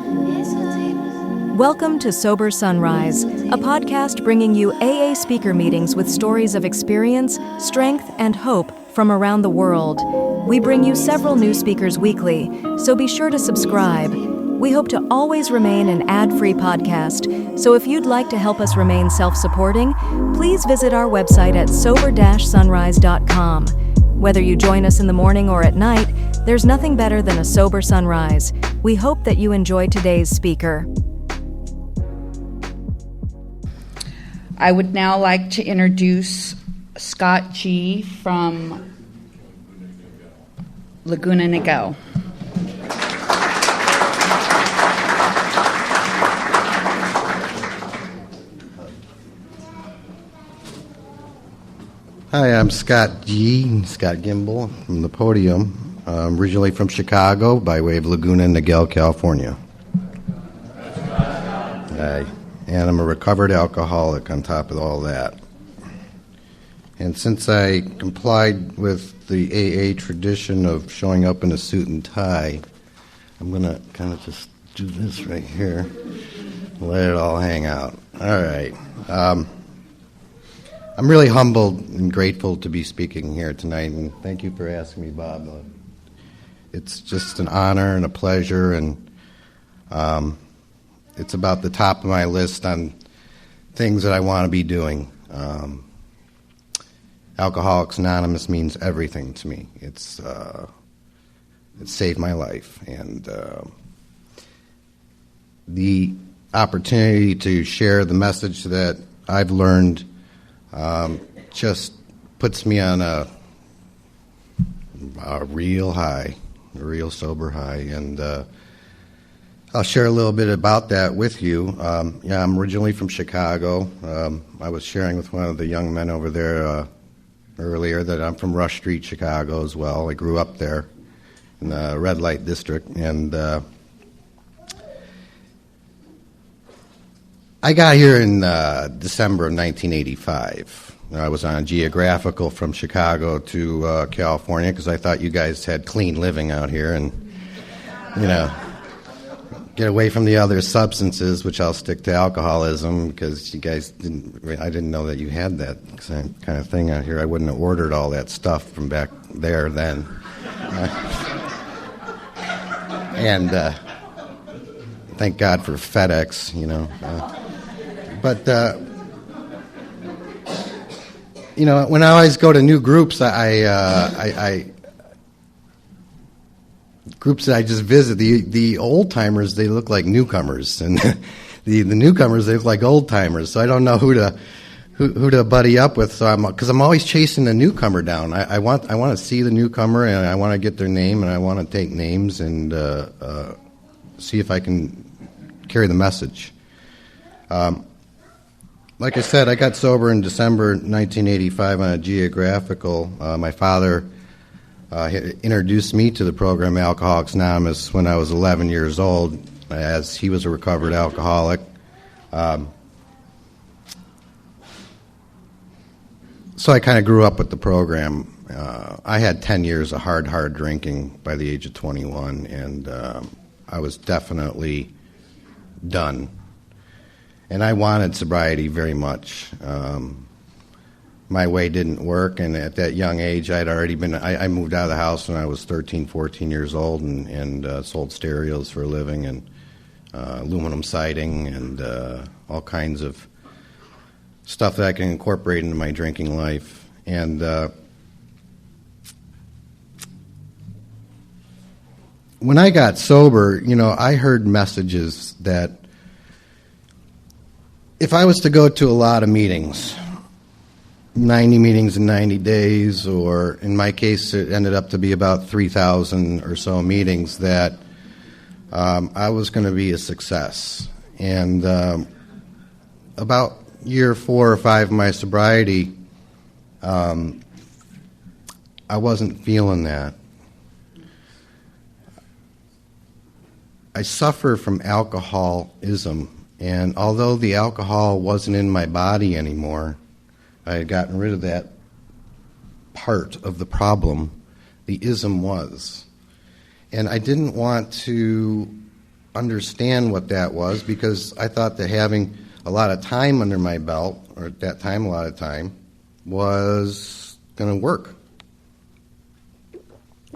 Welcome to Sober Sunrise, a podcast bringing you AA speaker meetings with stories of experience, strength, and hope from around the world. We bring you several new speakers weekly, so be sure to subscribe. We hope to always remain an ad-free podcast, so if you'd like to help us remain self-supporting, please visit our website at sober-sunrise.com. Whether you join us in the morning or at night, there's nothing better than a sober sunrise. We hope that you enjoy today's speaker. I would now like to introduce Scott G from Laguna Niguel. Hi, I'm Scott G, Scott Gimbel from the podium. I'm originally from Chicago by way of Laguna Niguel, California. Hi. And I'm a recovered alcoholic on top of all that. And since I complied with the AA tradition of showing up in a suit and tie, I'm going to kind of just do this right here, let it all hang out. All right. I'm really humbled and grateful to be speaking here tonight, and thank you for asking me, Bob. It's just an honor and a pleasure, and it's about the top of my list on things that I want to be doing. Alcoholics Anonymous means everything to me. It saved my life, and the opportunity to share the message that I've learned just puts me on a real high, a real sober high, and I'll share a little bit about that with you. I'm originally from Chicago. I was sharing with one of the young men over there earlier that I'm from Rush Street, Chicago as well. I grew up there in the red light district, and I got here in December of 1985. I was on geographical from Chicago to California because I thought you guys had clean living out here and, get away from the other substances, which I'll stick to alcoholism because you guys I didn't know that you had that kind of thing out here. I wouldn't have ordered all that stuff from back there then. And thank God for FedEx, But, when I always go to new groups, groups that I just visit, the old-timers, they look like newcomers, and the newcomers, they look like old-timers, so I don't know who to buddy up with, because I'm always chasing the newcomer down. I want to see the newcomer, and I want to get their name, and I want to take names and see if I can carry the message. Like I said, I got sober in December 1985 on a geographical. My father introduced me to the program Alcoholics Anonymous when I was 11 years old, as he was a recovered alcoholic. So I kind of grew up with the program. I had 10 years of hard drinking by the age of 21, and I was definitely done. And I wanted sobriety very much. My way didn't work, and at that young age, I moved out of the house when I was 13, 14 years old, and sold stereos for a living, and aluminum siding, and all kinds of stuff that I can incorporate into my drinking life. And when I got sober, I heard messages that if I was to go to a lot of meetings, 90 meetings in 90 days, or in my case it ended up to be about 3,000 or so meetings, that I was going to be a success. And about year 4 or 5 of my sobriety, I wasn't feeling that. I suffer from alcoholism. And although the alcohol wasn't in my body anymore, I had gotten rid of that part of the problem. The ism was. And I didn't want to understand what that was, because I thought that having a lot of time under my belt, or at that time a lot of time, was going to work.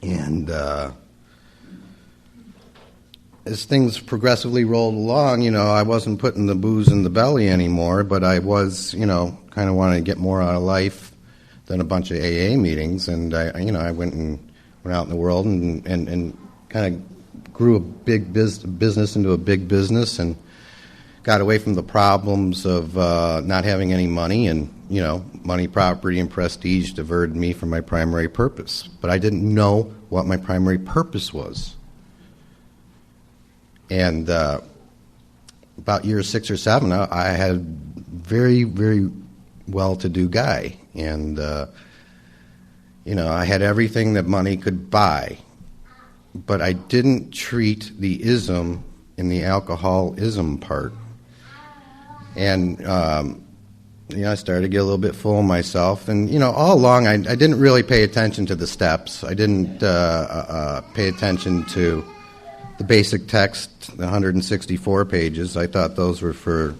And as things progressively rolled along, I wasn't putting the booze in the belly anymore, but I was, kind of wanting to get more out of life than a bunch of AA meetings. And I went out in the world and kind of grew a big business into a big business, and got away from the problems of not having any money, and money, property, and prestige diverted me from my primary purpose. But I didn't know what my primary purpose was. And about year 6 or 7, I had a very, very well-to-do guy, and I had everything that money could buy, but I didn't treat the ism in the alcoholism part. And I started to get a little bit full of myself, and all along I didn't really pay attention to the steps. I didn't pay attention to the basic text, the 164 pages. I thought those were for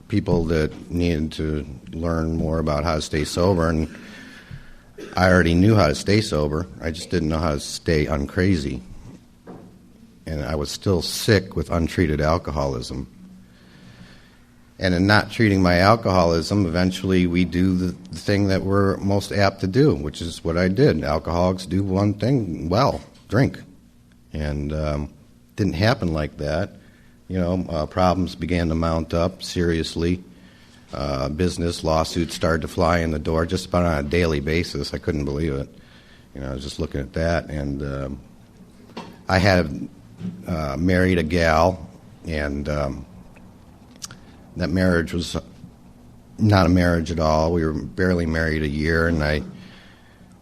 people that needed to learn more about how to stay sober, and I already knew how to stay sober. I just didn't know how to stay uncrazy. And I was still sick with untreated alcoholism. And in not treating my alcoholism, eventually we do the thing that we're most apt to do, which is what I did. Alcoholics do one thing well, drink. And didn't happen like that. Problems began to mount up seriously. Business lawsuits started to fly in the door just about on a daily basis. I couldn't believe it. I was just looking at that, and I had married a gal, and that marriage was not a marriage at all. We were barely married a year, and I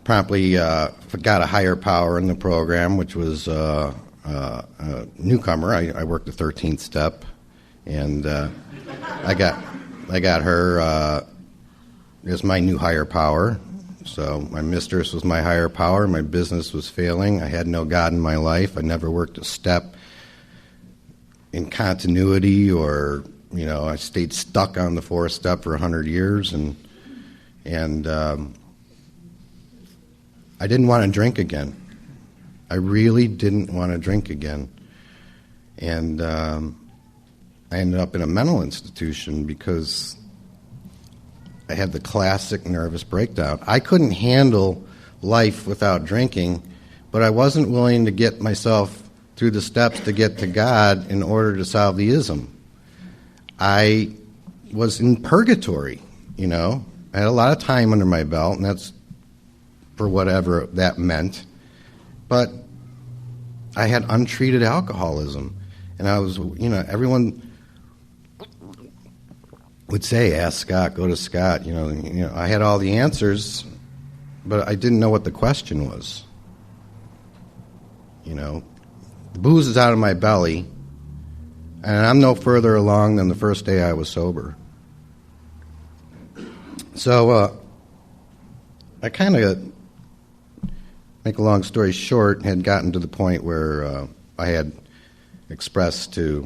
promptly got a higher power in the program, which was a newcomer. I worked the 13th step, and I got her as my new higher power. So my mistress was my higher power. My business was failing. I had no God in my life. I never worked a step in continuity, or I stayed stuck on the 4th step for 100 years, and I didn't want to drink again. I really didn't want to drink again. And I ended up in a mental institution because I had the classic nervous breakdown. I couldn't handle life without drinking, but I wasn't willing to get myself through the steps to get to God in order to solve the ism. I was in purgatory, I had a lot of time under my belt, and that's for whatever that meant. But I had untreated alcoholism, and I was, everyone would say, ask Scott, go to Scott. I had all the answers, but I didn't know what the question was. The booze is out of my belly, and I'm no further along than the first day I was sober. So I kind of, make a long story short, had gotten to the point where I had expressed to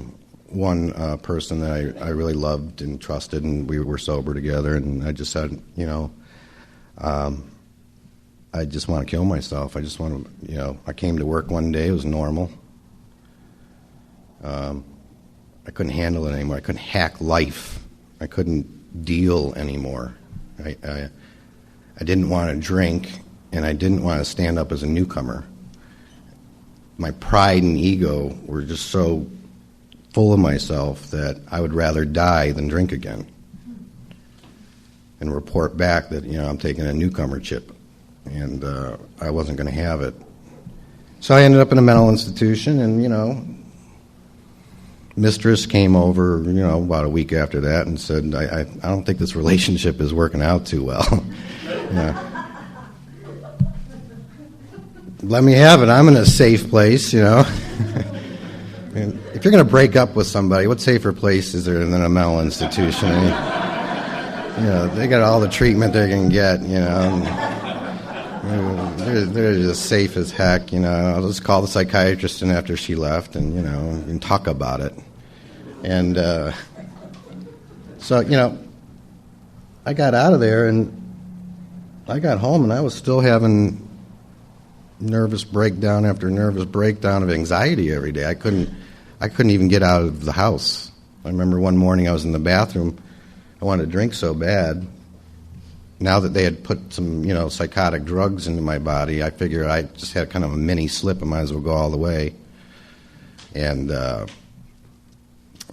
one person that I really loved and trusted, and we were sober together, and I just said, I just want to kill myself. I just want to, I came to work one day, it was normal. I couldn't handle it anymore. I couldn't hack life. I couldn't deal anymore. I didn't want to drink, and I didn't want to stand up as a newcomer. My pride and ego were just so full of myself that I would rather die than drink again and report back that, I'm taking a newcomer chip, and I wasn't going to have it. So I ended up in a mental institution, and, mistress came over, about a week after that and said, I don't think this relationship is working out too well. Let me have it. I'm in a safe place, And if you're going to break up with somebody, what safer place is there than a mental institution? They got all the treatment they can get, They're just safe as heck, I'll just call the psychiatrist in after she left and talk about it. And so, I got out of there and I got home and I was still having nervous breakdown after nervous breakdown of anxiety every day. I couldn't even get out of the house. I remember one morning I was in the bathroom. I wanted to drink so bad. Now that they had put some, psychotic drugs into my body, I figured I just had kind of a mini slip. I might as well go all the way. And I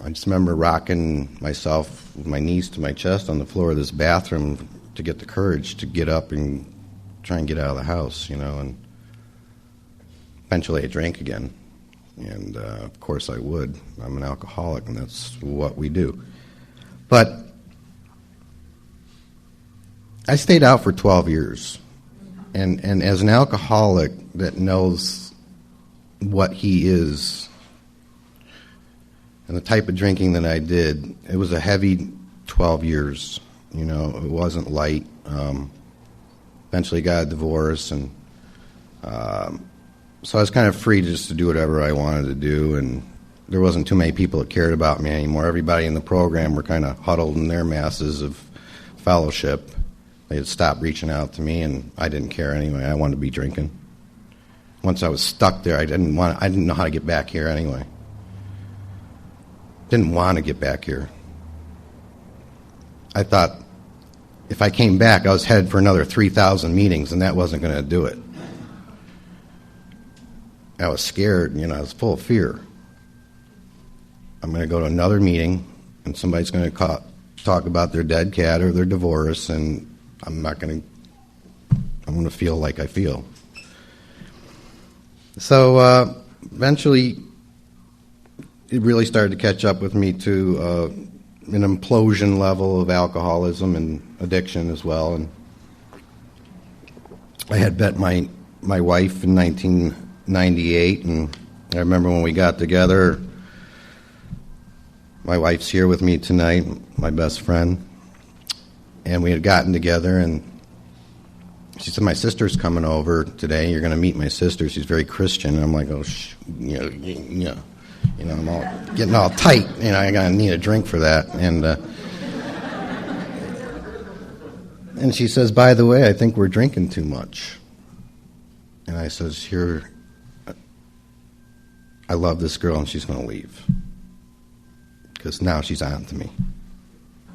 just remember rocking myself with my knees to my chest on the floor of this bathroom to get the courage to get up and try and get out of the house, and eventually I drank again. And, of course, I would. I'm an alcoholic, and that's what we do. But I stayed out for 12 years. And as an alcoholic that knows what he is and the type of drinking that I did, it was a heavy 12 years. It wasn't light. Eventually got a divorce, and so I was kind of free just to do whatever I wanted to do, and there wasn't too many people that cared about me anymore. Everybody in the program were kind of huddled in their masses of fellowship. They had stopped reaching out to me, and I didn't care anyway. I wanted to be drinking. Once I was stuck there, I didn't know how to get back here anyway. Didn't want to get back here. I thought if I came back, I was headed for another 3,000 meetings, and that wasn't going to do it. I was scared, I was full of fear. I'm going to go to another meeting, and somebody's going to talk about their dead cat or their divorce, and I'm going to feel like I feel. So eventually, it really started to catch up with me to an implosion level of alcoholism and addiction as well. And I had met my wife in 1998, and I remember when we got together. My wife's here with me tonight, my best friend, and we had gotten together, and she said, "My sister's coming over today. You're going to meet my sister. She's very Christian." And I'm like, "Oh, I'm all getting all tight. I'm going to need a drink for that." And she says, "By the way, I think we're drinking too much." And I says, "Here, I love this girl, and she's going to leave. Because now she's on to me.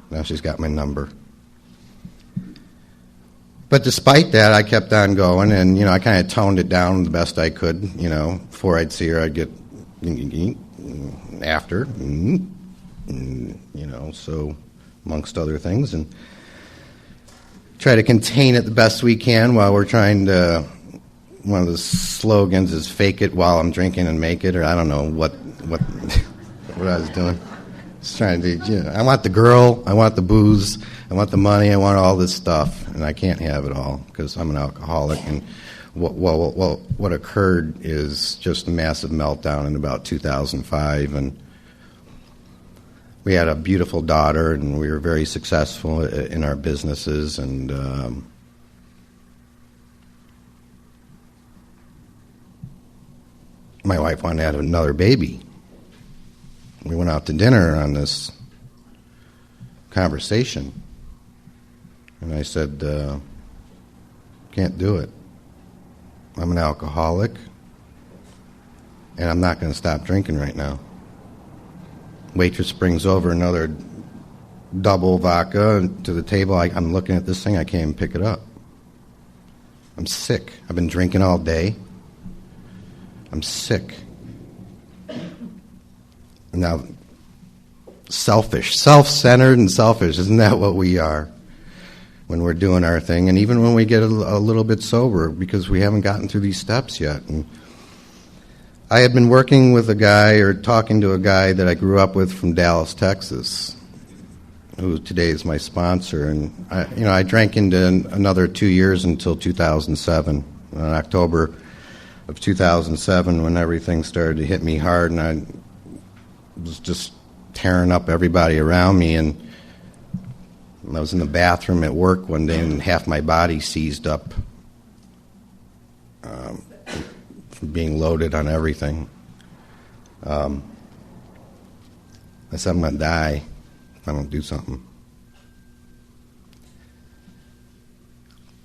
Now she's got my number." But despite that, I kept on going, and, I kind of toned it down the best I could. Before I'd see her, I'd get after, so amongst other things, and try to contain it the best we can while we're trying to. One of the slogans is "fake it while I'm drinking and make it," or I don't know what what I was doing. Just trying to, I want the girl, I want the booze, I want the money, I want all this stuff, and I can't have it all because I'm an alcoholic. And what occurred is just a massive meltdown in about 2005, and we had a beautiful daughter, and we were very successful in our businesses, and my wife wanted to have another baby. We went out to dinner on this conversation, and I said, "Can't do it. I'm an alcoholic, and I'm not going to stop drinking right now." Waitress brings over another double vodka to the table. I'm looking at this thing. I can't even pick it up. I'm sick. I've been drinking all day. I'm sick. Now, self-centered and selfish, isn't that what we are when we're doing our thing? And even when we get a little bit sober, because we haven't gotten through these steps yet. And I had been working with a guy, or talking to a guy that I grew up with from Dallas, Texas, who today is my sponsor. And I drank into another 2 years until 2007. In October of 2007, when everything started to hit me hard, and I was just tearing up everybody around me, and I was in the bathroom at work one day, and half my body seized up, from being loaded on everything. I said, I'm going to die if I don't do something.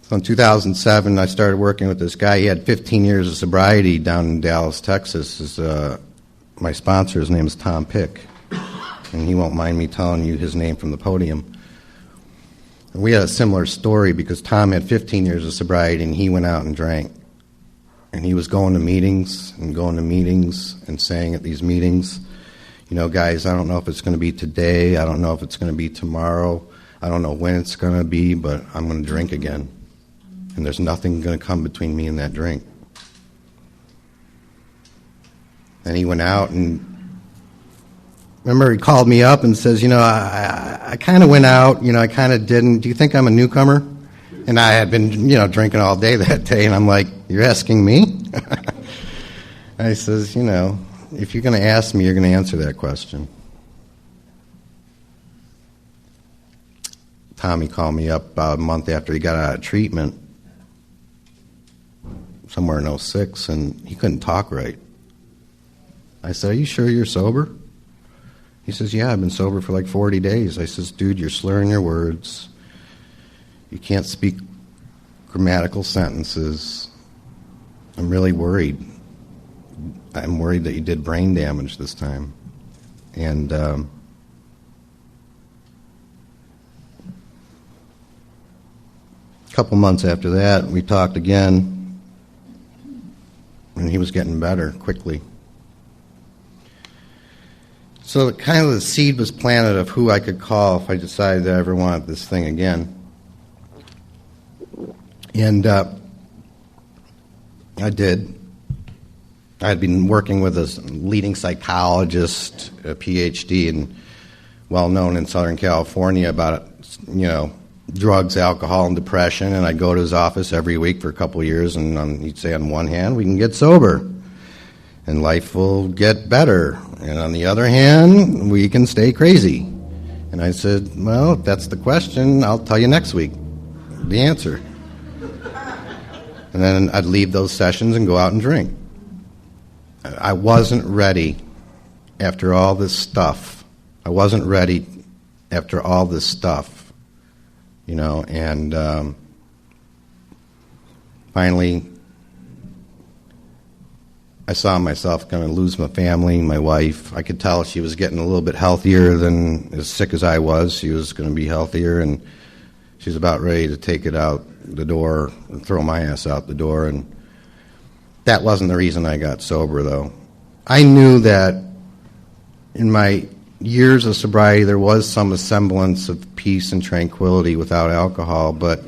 So in 2007, I started working with this guy. He had 15 years of sobriety down in Dallas, Texas. My sponsor, his name is Tom Pick, and he won't mind me telling you his name from the podium. And we had a similar story because Tom had 15 years of sobriety, and he went out and drank. And he was going to meetings and saying at these meetings, you know, guys, I don't know if it's going to be today. I don't know if it's going to be tomorrow. I don't know when it's going to be, but I'm going to drink again. And there's nothing going to come between me and that drink. And he went out and, remember, he called me up and says, you know, I kind of went out, you know, I kind of didn't. Do you think I'm a newcomer? And I had been, you know, drinking all day that day, and I'm like, you're asking me? I says, you know, if you're going to ask me, you're going to answer that question. Tommy called me up about a month after he got out of treatment, somewhere in 2006, and he couldn't talk right. I said, are you sure you're sober? He says, yeah, I've been sober for like 40 days. I says, dude, you're slurring your words. You can't speak grammatical sentences. I'm really worried. I'm worried that you did brain damage this time. And a couple months after that, we talked again, and he was getting better quickly. So kind of the seed was planted of who I could call if I decided that I ever wanted this thing again. And I did. I had been working with a leading psychologist, a PhD, and well-known in Southern California about, you know, drugs, alcohol, and depression. And I'd go to his office every week for a couple of years, and he'd say, on one hand, we can get sober, and life will get better. And on the other hand, we can stay crazy. And I said, well, if that's the question, I'll tell you next week the answer. And then I'd leave those sessions and go out and drink. I wasn't ready after all this stuff. I wasn't ready after all this stuff, you know, and finally I saw myself going to lose my family, my wife. I could tell she was getting a little bit healthier than as sick as I was. She was going to be healthier, and she's about ready to take it out the door and throw my ass out the door. And that wasn't the reason I got sober, though. I knew that in my years of sobriety there was some semblance of peace and tranquility without alcohol, but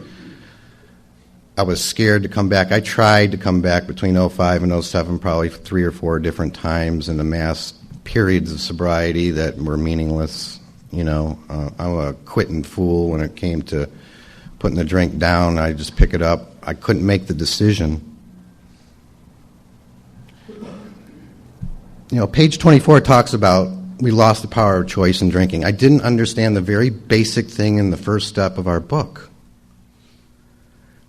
I was scared to come back. I tried to come back between 2005 and 2007 probably 3 or 4 different times in the mass periods of sobriety that were meaningless. You know, I'm a quitting fool when it came to putting the drink down. I just pick it up. I couldn't make the decision. You know, page 24 talks about we lost the power of choice in drinking. I didn't understand the very basic thing in the first step of our book,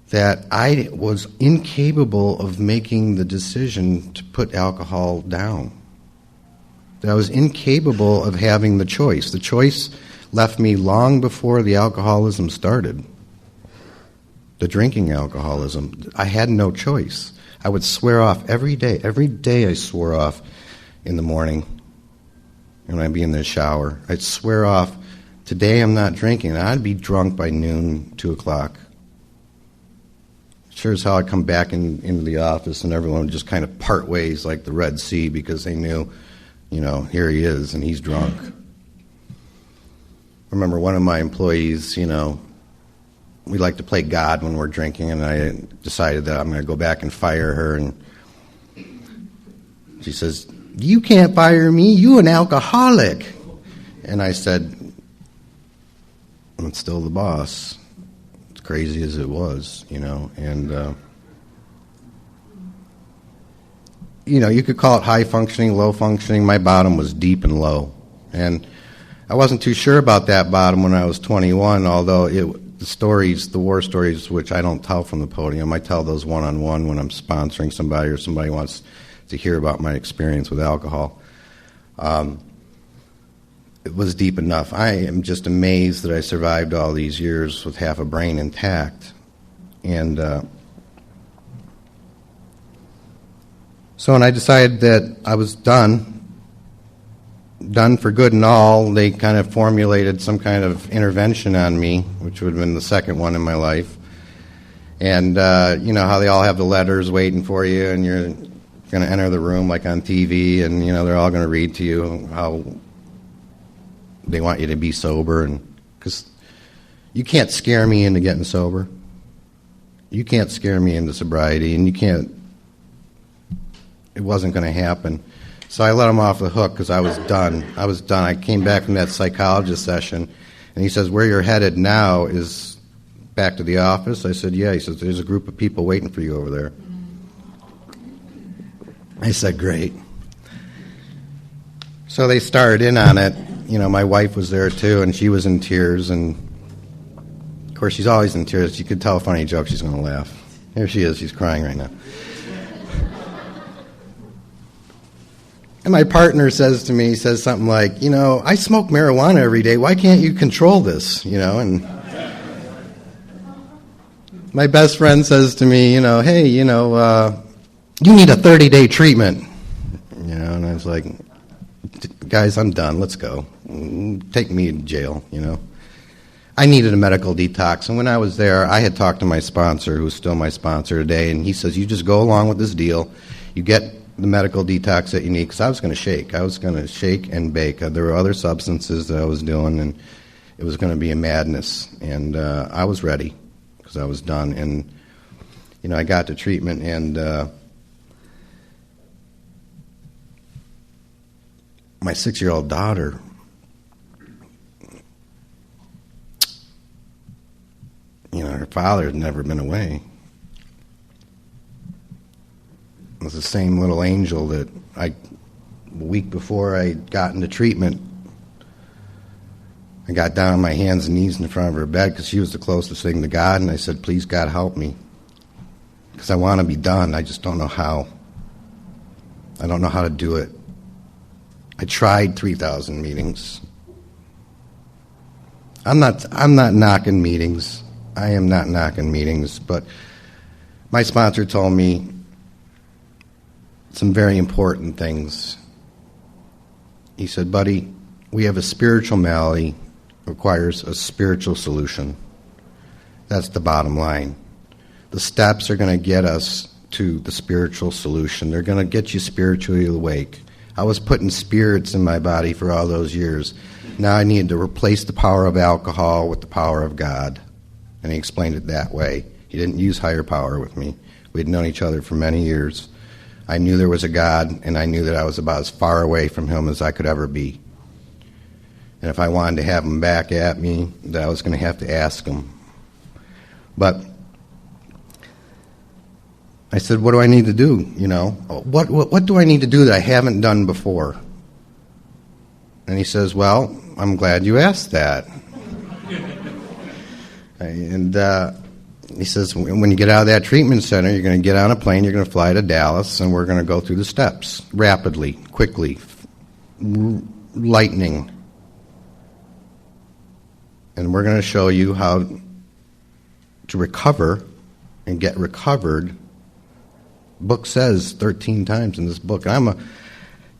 that I was incapable of making the decision to put alcohol down. That I was incapable of having the choice. The choice left me long before the alcoholism started. The drinking alcoholism. I had no choice. I would swear off every day. Every day I swore off in the morning when I'd be in the shower. I'd swear off, today I'm not drinking. And I'd be drunk by noon, 2 o'clock. Sure as hell I'd come back into the office and everyone would just kind of part ways like the Red Sea because they knew, you know, here he is and he's drunk. I remember one of my employees, you know, we like to play God when we're drinking, and I decided that I'm going to go back and fire her, and she says, you can't fire me, you an alcoholic. And I said, I'm still the boss. As crazy as it was, you know, and you know, you could call it high functioning, low functioning. My bottom was deep and low, and I wasn't too sure about that bottom when I was 21, although the stories, the war stories, which I don't tell from the podium. I tell those one-on-one when I'm sponsoring somebody or somebody wants to hear about my experience with alcohol. It was deep enough. I am just amazed that I survived all these years with half a brain intact. And so when I decided that I was done for good and all, they kind of formulated some kind of intervention on me, which would have been the second one in my life. And you know how they all have the letters waiting for you, and you're going to enter the room like on TV, and you know they're all going to read to you how they want you to be sober, and because you can't scare me into getting sober. You can't scare me into sobriety, and it wasn't going to happen. So I let him off the hook because I was done. I came back from that psychologist session, and he says, where you're headed now is back to the office. I said, yeah. He says, there's a group of people waiting for you over there. I said, great. So they started in on it. You know, my wife was there too, and she was in tears, and of course she's always in tears. You could tell a funny joke, she's going to laugh. Here she is, she's crying right now. And my partner says to me, he says something like, you know, I smoke marijuana every day, why can't you control this, you know? And my best friend says to me, you know, hey, you know, you need a 30-day treatment, you know, and I was like, guys, I'm done, let's go. Take me to jail, you know. I needed a medical detox, and when I was there, I had talked to my sponsor, who's still my sponsor today, and he says, you just go along with this deal, you get the medical detox that you need, because I was going to shake and bake. There were other substances that I was doing, and it was going to be a madness, and I was ready, because I was done, and, you know, I got to treatment, and my 6-year-old daughter, you know, her father had never been away. It was the same little angel that a week before I got into treatment, I got down on my hands and knees in front of her bed because she was the closest thing to God, and I said, please, God, help me, because I want to be done. I just don't know how. I don't know how to do it. I tried 3,000 meetings. I'm not knocking meetings. I am not knocking meetings, but my sponsor told me some very important things. He said, buddy, we have a spiritual malady, requires a spiritual solution. That's the bottom line. The steps are going to get us to the spiritual solution. They're going to get you spiritually awake. I was putting spirits in my body for all those years. Now I needed to replace the power of alcohol with the power of God. And he explained it that way. He didn't use higher power with me. We had known each other for many years. I knew there was a God, and I knew that I was about as far away from him as I could ever be. And if I wanted to have him back at me, that I was going to have to ask him. But I said, what do I need to do, you know? What do I need to do that I haven't done before? And he says, well, I'm glad you asked that. And he says, when you get out of that treatment center, you're going to get on a plane, you're going to fly to Dallas, and we're going to go through the steps rapidly, quickly, lightning. And we're going to show you how to recover and get recovered. Book says 13 times in this book.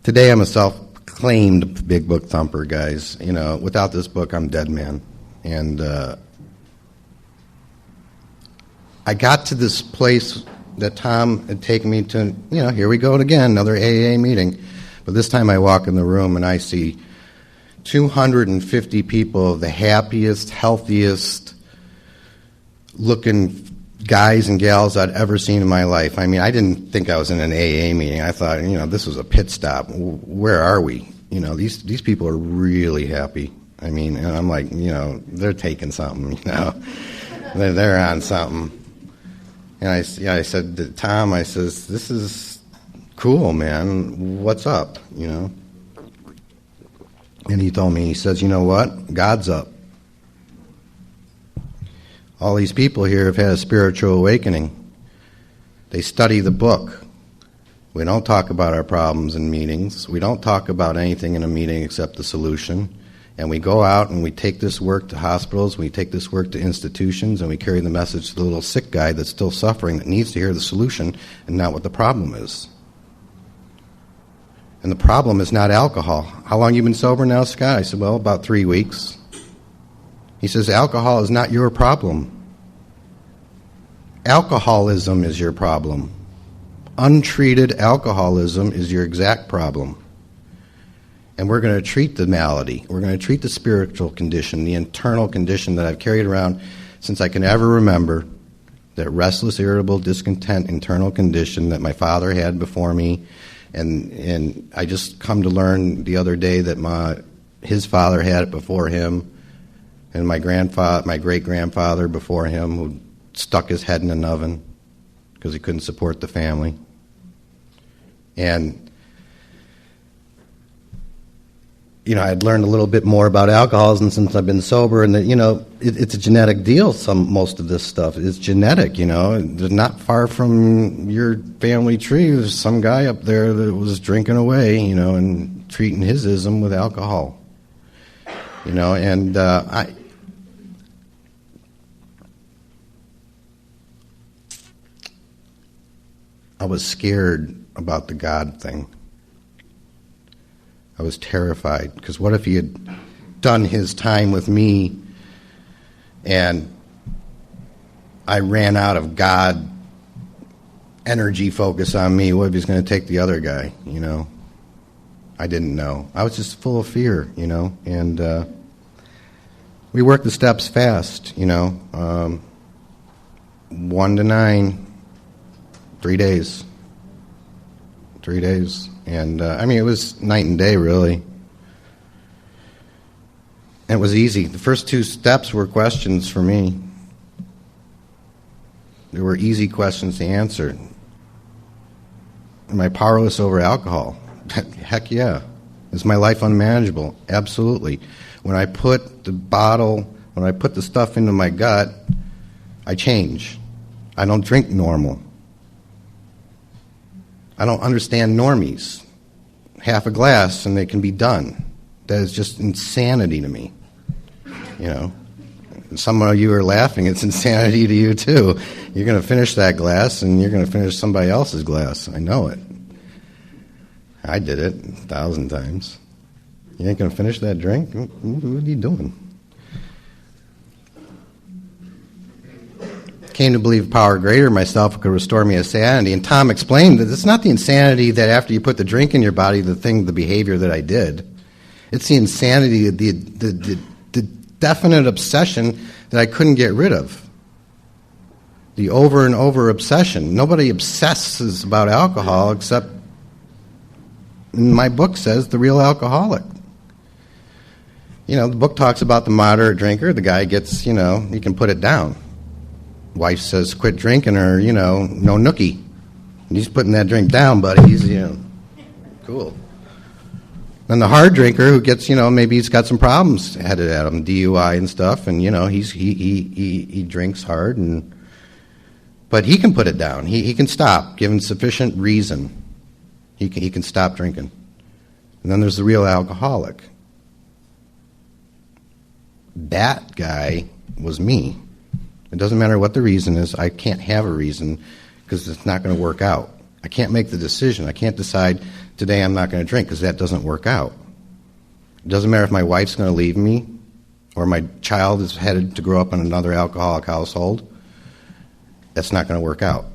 Today I'm a self-claimed big book thumper, guys. You know, without this book, I'm dead man. And I got to this place that Tom had taken me to, you know, here we go again, another AA meeting. But this time I walk in the room and I see 250 people, the happiest, healthiest looking guys and gals I'd ever seen in my life. I mean, I didn't think I was in an AA meeting. I thought, you know, this was a pit stop. Where are we? You know, these people are really happy. I mean, and I'm like, you know, they're taking something, you know. They're on something. And I said to Tom, I says, this is cool, man. What's up, you know? And he told me, he says, you know what? God's up. All these people here have had a spiritual awakening. They study the book. We don't talk about our problems in meetings. We don't talk about anything in a meeting except the solution. And we go out and we take this work to hospitals, we take this work to institutions, and we carry the message to the little sick guy that's still suffering, that needs to hear the solution and not what the problem is. And the problem is not alcohol. How long you been sober now, Scott? I said, well, about 3 weeks. He says, alcohol is not your problem. Alcoholism is your problem. Untreated alcoholism is your exact problem. And we're going to treat the malady. We're going to treat the spiritual condition, the internal condition that I've carried around since I can ever remember, that restless, irritable, discontent, internal condition that my father had before me. And I just come to learn the other day that his father had it before him, and my great-grandfather before him, who stuck his head in an oven because he couldn't support the family. And I'd learned a little bit more about alcoholism since I've been sober, and that, it's a genetic deal. Most of this stuff is genetic. There's not far from your family tree, there's some guy up there that was drinking away, and treating his ism with alcohol. I was scared about the God thing. I was terrified, because what if he had done his time with me and I ran out of God energy focus on me? What if he's going to take the other guy, I didn't know. I was just full of fear, and we worked the steps fast, 1 to 9, 3 days. 3 days. And, it was night and day, really. And it was easy. The first 2 steps were questions for me. They were easy questions to answer. Am I powerless over alcohol? Heck yeah. Is my life unmanageable? Absolutely. When I put the stuff into my gut, I change. I don't drink normal. I don't understand normies. Half a glass and they can be done. That is just insanity to me. Some of you are laughing. It's insanity to you too. You're going to finish that glass and you're going to finish somebody else's glass. I know it. I did it 1,000 times. You ain't going to finish that drink? What are you doing? Came to believe power greater than myself could restore me to sanity. And Tom explained that it's not the insanity that after you put the drink in your body, the behavior that I did. It's the insanity, the definite obsession that I couldn't get rid of. The over and over obsession. Nobody obsesses about alcohol except, in my book says, the real alcoholic. The book talks about the moderate drinker. The guy gets, he can put it down. Wife says, quit drinking, or, no nookie. He's putting that drink down, buddy. He's, cool. Then the hard drinker who gets, maybe he's got some problems headed at him, DUI and stuff, and, he drinks hard, but he can put it down. He can stop, given sufficient reason. He can stop drinking. And then there's the real alcoholic. That guy was me. It doesn't matter what the reason is. I can't have a reason because it's not going to work out. I can't make the decision. I can't decide today I'm not going to drink because that doesn't work out. It doesn't matter if my wife's going to leave me or my child is headed to grow up in another alcoholic household. That's not going to work out.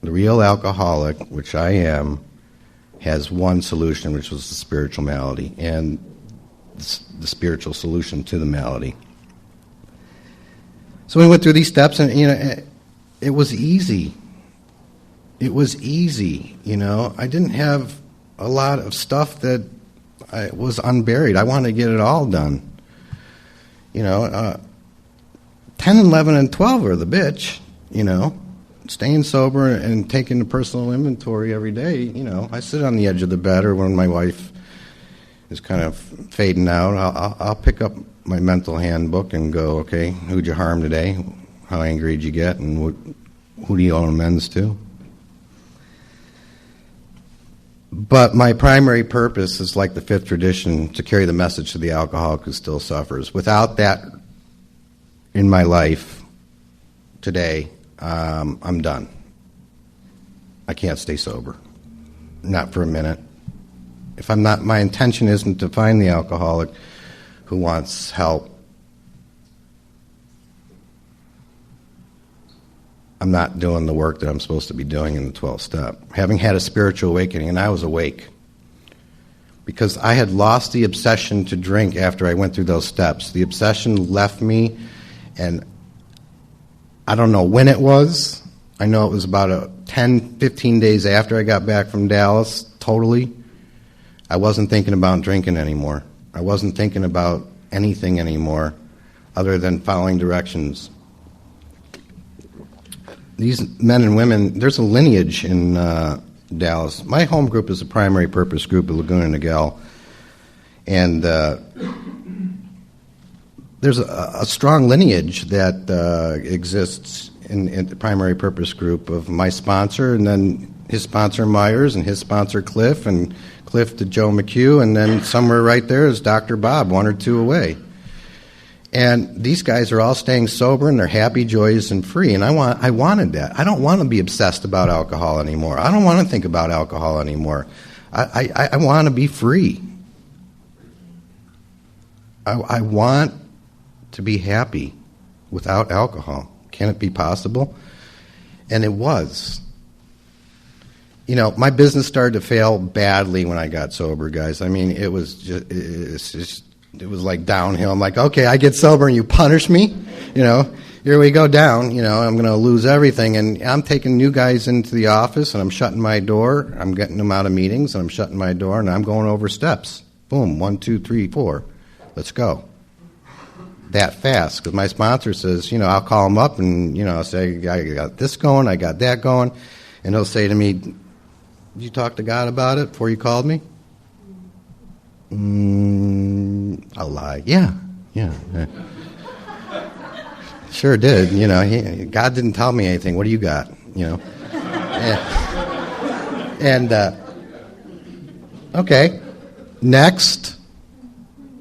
The real alcoholic, which I am, has one solution, which was the spiritual malady and the spiritual solution to the malady. So we went through these steps, and it was easy. It was easy, I didn't have a lot of stuff that was unburied. I wanted to get it all done. 10, 11, and 12 are the bitch. Staying sober and taking the personal inventory every day. I sit on the edge of the bed, or when my wife is kind of fading out, I'll pick up my mental handbook and go, okay, who'd you harm today? How angry did you get, and who do you owe amends to? But my primary purpose is like the fifth tradition, to carry the message to the alcoholic who still suffers. Without that in my life today, I'm done. I can't stay sober. Not for a minute. If I'm not, my intention isn't to find the alcoholic who wants help. I'm not doing the work that I'm supposed to be doing in the 12th step. Having had a spiritual awakening, and I was awake, because I had lost the obsession to drink after I went through those steps. The obsession left me, and I don't know when it was. I know it was about 10, 15 days after I got back from Dallas, totally. I wasn't thinking about drinking anymore. I wasn't thinking about anything anymore other than following directions. These men and women, there's a lineage in Dallas. My home group is a primary purpose group of Laguna Niguel. And there's a strong lineage that exists in the primary purpose group of my sponsor, and then his sponsor Myers, and his sponsor Cliff, and Cliff to Joe McHugh, and then somewhere right there is Dr. Bob, one or two away. And these guys are all staying sober, and they're happy, joyous, and free. And I wanted that. I don't want to be obsessed about alcohol anymore. I don't want to think about alcohol anymore. I want to be free. I want to be happy without alcohol. Can it be possible? And it was. You know, my business started to fail badly when I got sober, guys. I mean, it was just it was like downhill. I'm like, okay, I get sober and you punish me, you know, here we go down, you know, I'm going to lose everything. And I'm taking new guys into the office, and I'm shutting my door. I'm getting them out of meetings, and I'm shutting my door, and I'm going over steps. Boom, 1, 2, 3, 4. Let's go. That fast, because my sponsor says, you know, I'll call him up and, you know, I'll say, I got this going, I got that going. And he'll say to me, did you talk to God about it before you called me? I'll lie. Yeah. Sure did. You know, God didn't tell me anything. What do you got? You know. And okay. Next,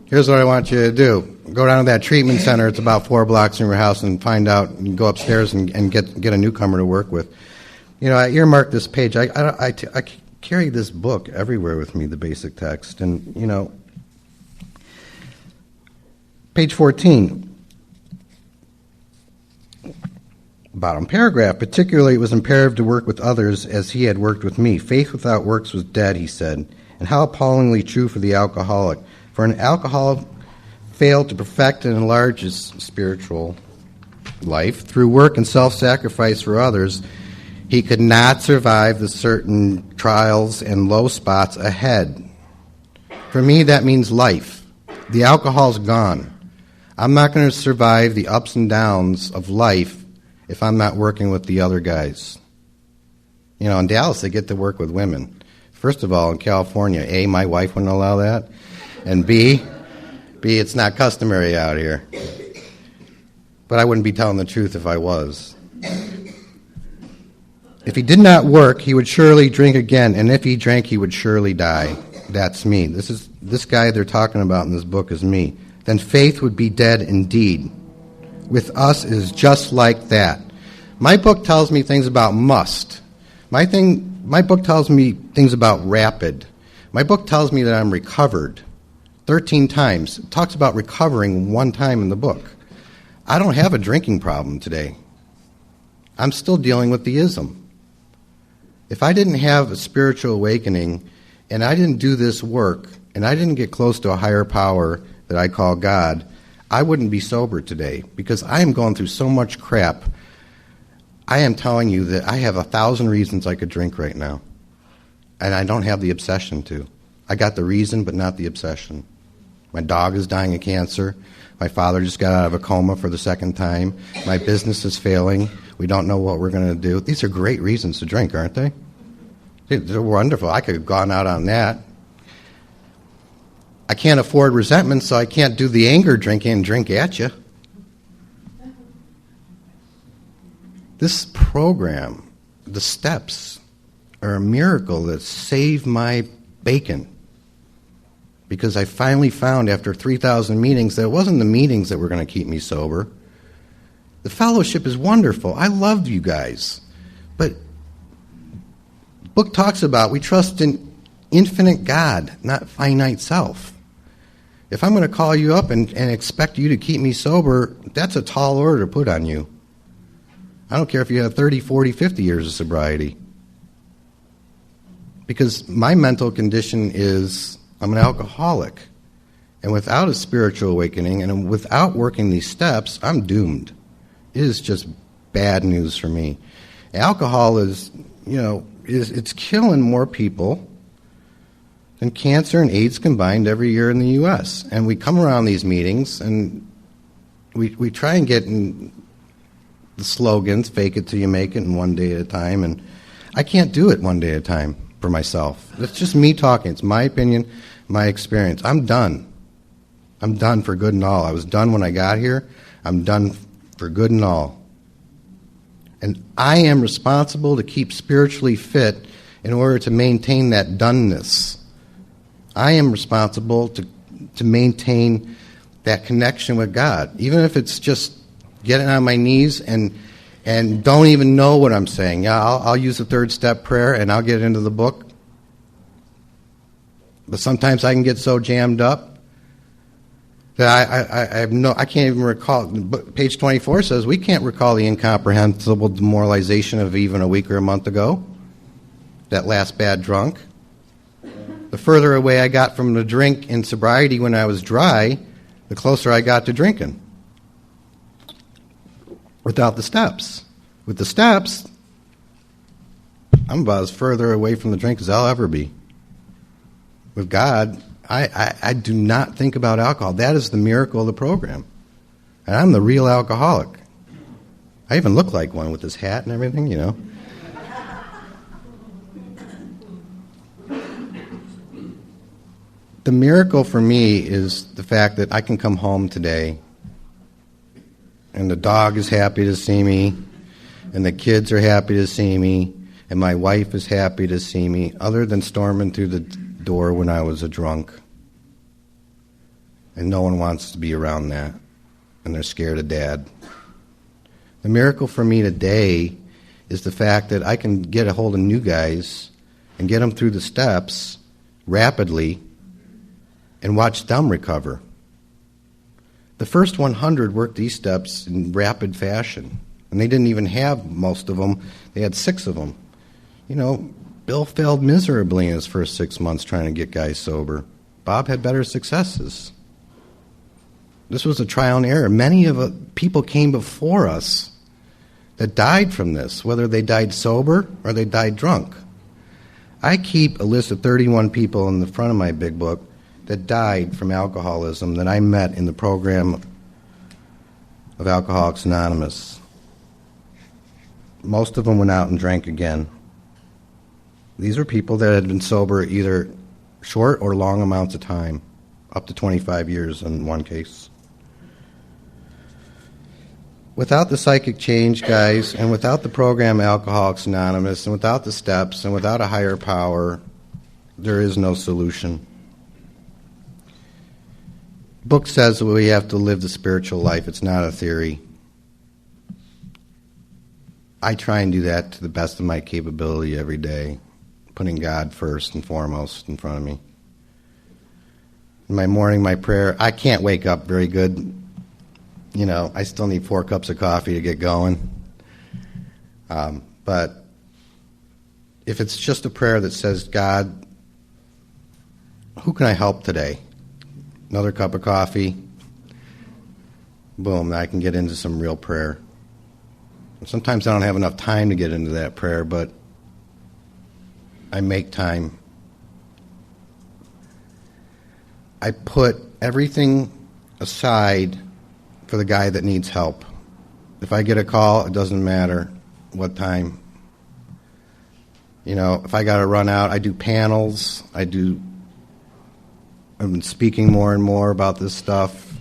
here's what I want you to do. Go down to that treatment center. It's about 4 blocks from your house, and find out. You can go upstairs and get a newcomer to work with. You know, I earmarked this page. I carry this book everywhere with me, the basic text. And, you know, page 14, bottom paragraph, particularly it was imperative to work with others as he had worked with me. Faith without works was dead, he said. And how appallingly true for the alcoholic. For an alcoholic failed to perfect and enlarge his spiritual life through work and self-sacrifice for others, he could not survive the certain trials and low spots ahead. For me, that means life. The alcohol's gone. I'm not going to survive the ups and downs of life if I'm not working with the other guys. You know, in Dallas, they get to work with women. First of all, in California, A, my wife wouldn't allow that, and B, it's not customary out here. But I wouldn't be telling the truth if I was. If he did not work, he would surely drink again, and if he drank, he would surely die. That's me. This guy they're talking about in this book is me. Then faith would be dead indeed. With us, it is just like that. My book tells me things about must. My book tells me things about rapid. My book tells me that I'm recovered 13 times. It talks about recovering 1 time in the book. I don't have a drinking problem today. I'm still dealing with the ism. If I didn't have a spiritual awakening, and I didn't do this work, and I didn't get close to a higher power that I call God, I wouldn't be sober today, because I am going through so much crap. I am telling you that I have 1,000 reasons I could drink right now, and I don't have the obsession to. I got the reason, but not the obsession. My dog is dying of cancer. My father just got out of a coma for the 2nd time. My business is failing. We don't know what we're going to do. These are great reasons to drink, aren't they? They're wonderful. I could have gone out on that. I can't afford resentment, so I can't do the anger drinking and drink at you. This program, the steps, are a miracle that saved my bacon. Because I finally found after 3,000 meetings that it wasn't the meetings that were going to keep me sober. The fellowship is wonderful. I love you guys. But the book talks about we trust in infinite God, not finite self. If I'm going to call you up and expect you to keep me sober, that's a tall order to put on you. I don't care if you have 30, 40, 50 years of sobriety. Because my mental condition is I'm an alcoholic. And without a spiritual awakening and without working these steps, I'm doomed. It is just bad news for me. Alcohol is, it's killing more people than cancer and AIDS combined every year in the U.S. And we come around these meetings and we try and get in the slogans, fake it till you make it, and one day at a time. And I can't do it one day at a time for myself. It's just me talking. It's my opinion, my experience. I'm done. I'm done for good and all. I was done when I got here. I'm done for good and all. And I am responsible to keep spiritually fit in order to maintain that doneness. I am responsible to maintain that connection with God, even if it's just getting on my knees and don't even know what I'm saying. Yeah, I'll use the third step prayer and I'll get into the book. But sometimes I can get so jammed up that I can't even recall. Page 24 says we can't recall the incomprehensible demoralization of even a week or a month ago. That last bad drunk. The further away I got from the drink in sobriety when I was dry, the closer I got to drinking. Without the steps. With the steps, I'm about as further away from the drink as I'll ever be. With God, I do not think about alcohol. That is the miracle of the program. And I'm the real alcoholic. I even look like one with this hat and everything, The miracle for me is the fact that I can come home today and the dog is happy to see me and the kids are happy to see me and my wife is happy to see me, other than storming through the door when I was a drunk. And no one wants to be around that. And they're scared of Dad. The miracle for me today is the fact that I can get a hold of new guys and get them through the steps rapidly and watch them recover. The first 100 worked these steps in rapid fashion. And they didn't even have most of them. They had 6 of them. Bill failed miserably in his first 6 months trying to get guys sober. Bob had better successes. This was a trial and error. Many of people came before us that died from this, whether they died sober or they died drunk. I keep a list of 31 people in the front of my big book that died from alcoholism that I met in the program of Alcoholics Anonymous. Most of them went out and drank again. These were people that had been sober either short or long amounts of time, up to 25 years in one case. Without the psychic change, guys, and without the program Alcoholics Anonymous, and without the steps, and without a higher power, there is no solution. The book says that we have to live the spiritual life. It's not a theory. I try and do that to the best of my capability every day, putting God first and foremost in front of me. In my morning, my prayer, I can't wake up very good. I still need 4 cups of coffee to get going. But if it's just a prayer that says, God, who can I help today? Another cup of coffee. Boom, I can get into some real prayer. Sometimes I don't have enough time to get into that prayer, but I make time. I put everything aside for the guy that needs help. If I get a call, it doesn't matter what time. If I got to run out, I do panels. I've been speaking more and more about this stuff.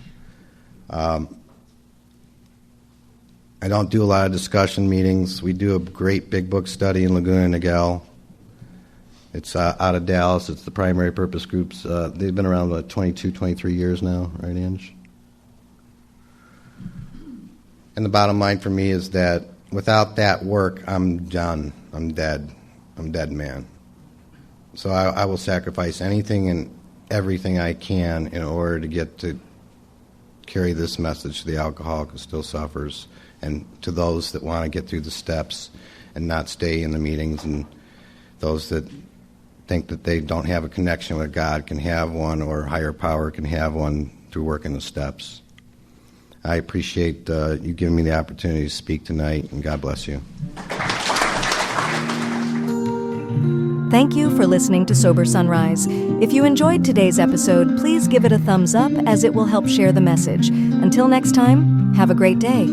I don't do a lot of discussion meetings. We do a great big book study in Laguna Niguel. It's out of Dallas. It's the primary purpose groups. They've been around about 22, 23 years now, right, Ange? And the bottom line for me is that without that work, I'm done. I'm dead. I'm dead man. So I will sacrifice anything and everything I can in order to get to carry this message to the alcoholic who still suffers, and to those that want to get through the steps and not stay in the meetings, and those that think that they don't have a connection with God can have one, or higher power can have one through working the steps. I appreciate you giving me the opportunity to speak tonight, and God bless you. Thank you for listening to Sober Sunrise. If you enjoyed today's episode, please give it a thumbs up, as it will help share the message. Until next time, have a great day.